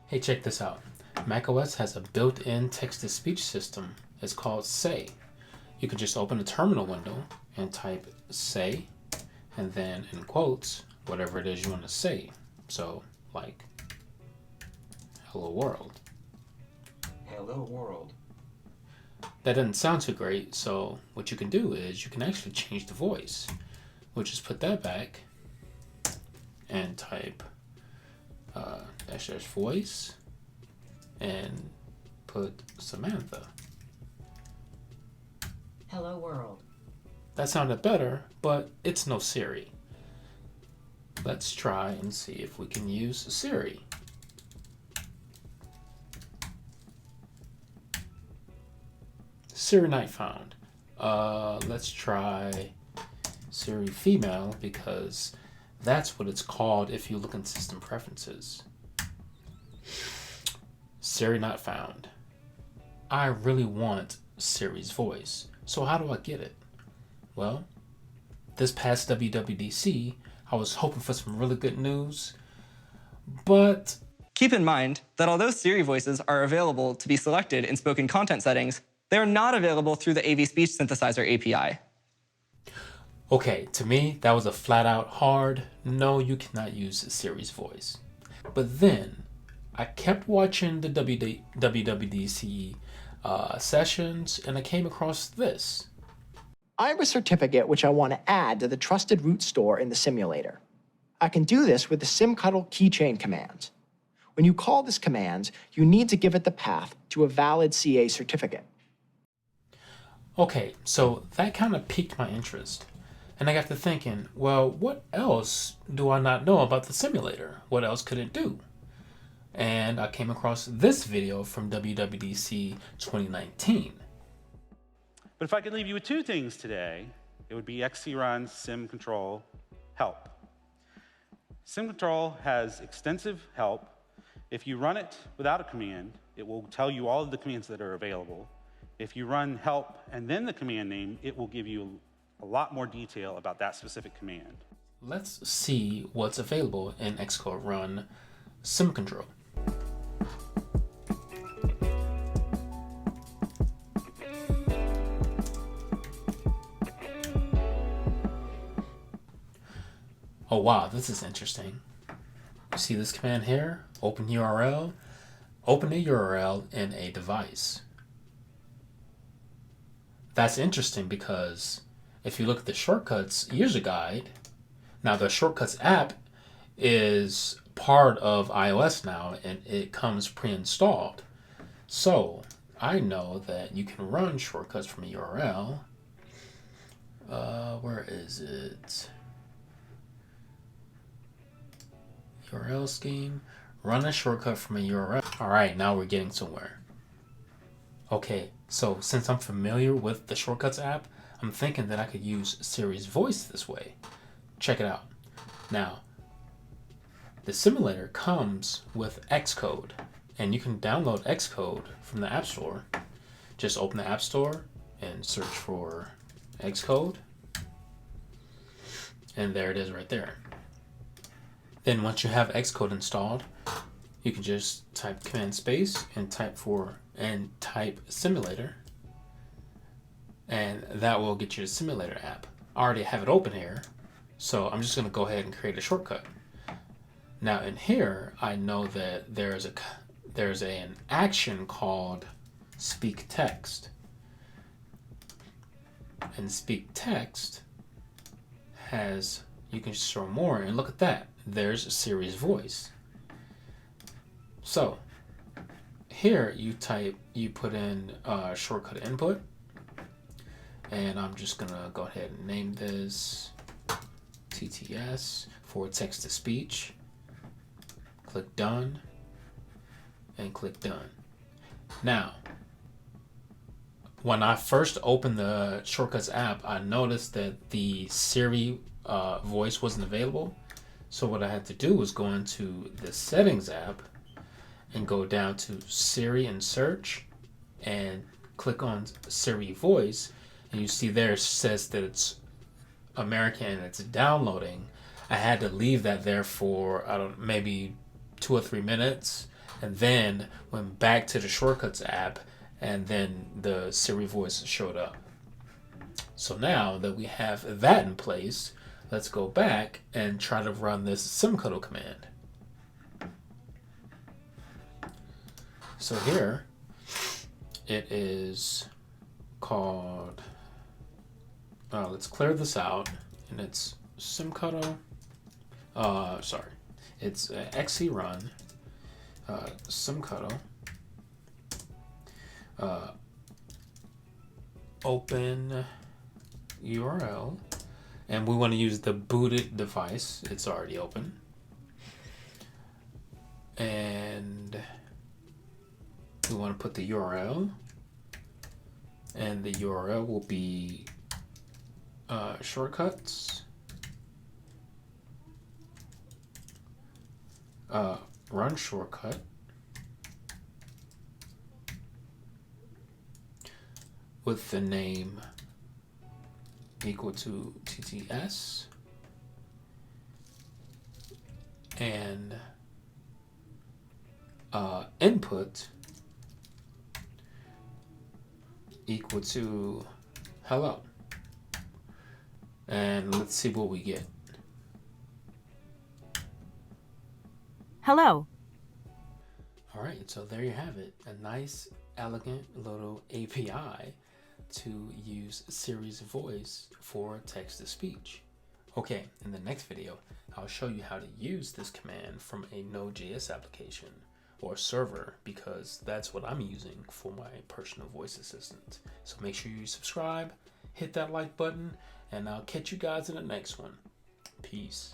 Hey, check this out. macOS has a built-in text-to-speech system. It's called Say. You can just open a terminal window and type Say, and then in quotes, whatever it is you want to say. So, like, hello world. Hello world. That doesn't sound too great, so what you can do is you can actually change the voice. We'll just put that back and type dash dash voice and put Samantha. Hello world. That sounded better, but it's no Siri. Let's try and see if we can use Siri. Siri not found. Let's try Siri female because that's what it's called if you look in system preferences. Siri not found. I really want Siri's voice, so how do I get it? Well, this past WWDC, I was hoping for some really good news, but Keep in mind that although Siri voices are available to be selected in spoken content settings, they are not available through the AV Speech Synthesizer API. okay, to me, that was a flat out hard no, you cannot use Siri's voice. But then I kept watching the WWDC sessions and I came across this. I have a certificate which I want to add to the trusted root store in the simulator. I can do this with the SimCuddle keychain command. When you call this command, you need to give it the path to a valid CA certificate. Okay, so that kind of piqued my interest. And I got to thinking, well, what else do I not know about the simulator? What else could it do? And I came across this video from WWDC 2019. But if I could leave you with two things today, it would be XCRun's Sim Control help. Sim Control has extensive help. If you run it without a command, it will tell you all of the commands that are available. If you run help and then the command name, it will give you a lot more detail about that specific command. Let's see what's available in Xcode Run Sim Control. Oh wow, this is interesting. You see this command here? Open URL. Open a URL in a device. That's interesting because if you look at the shortcuts user guide, now the shortcuts app is part of iOS now and it comes pre-installed. So I know that you can run shortcuts from a URL. Where is it? URL scheme. Run a shortcut from a URL. All right, now we're getting somewhere. Okay, so since I'm familiar with the Shortcuts app, I'm thinking that I could use Siri's voice this way. Check it out. Now, the simulator comes with Xcode, and you can download Xcode from the App Store. Just open the App Store and search for Xcode, and there it is right there. Then once you have Xcode installed, you can just type command space and type simulator, and that will get you the simulator app. I already have it open here, so I'm just going to go ahead and create a shortcut. Now in here, I know that there's an action called speak text, and speak text has, you can show more, and look at that. There's Siri's voice. So here you put in shortcut input, and I'm just gonna go ahead and name this TTS for text to speech. Click done and click done. Now, when I first opened the Shortcuts app, I noticed that the Siri voice wasn't available. So what I had to do was go into the settings app and go down to Siri and search and click on Siri voice, and you see there it says that it's American and it's downloading. I had to leave that there for maybe 2 or 3 minutes, and then went back to the Shortcuts app, and then the Siri voice showed up. So now that we have that in place, let's go back and try to run this SimCuddle command. So here it is called, let's clear this out, and it's SimCuddle, it's XC run, SimCuddle, open URL, and we want to use the booted device. It's already open. And we want to put the URL, and the URL will be shortcuts, run shortcut, with the name equal to TTS, and input equal to hello. And let's see what we get. Hello. All right, so there you have it. A nice, elegant little API to use Siri's voice for text-to-speech. Okay, in the next video, I'll show you how to use this command from a Node.js application or server, because that's what I'm using for my personal voice assistant. So make sure you subscribe, hit that like button, and I'll catch you guys in the next one. Peace.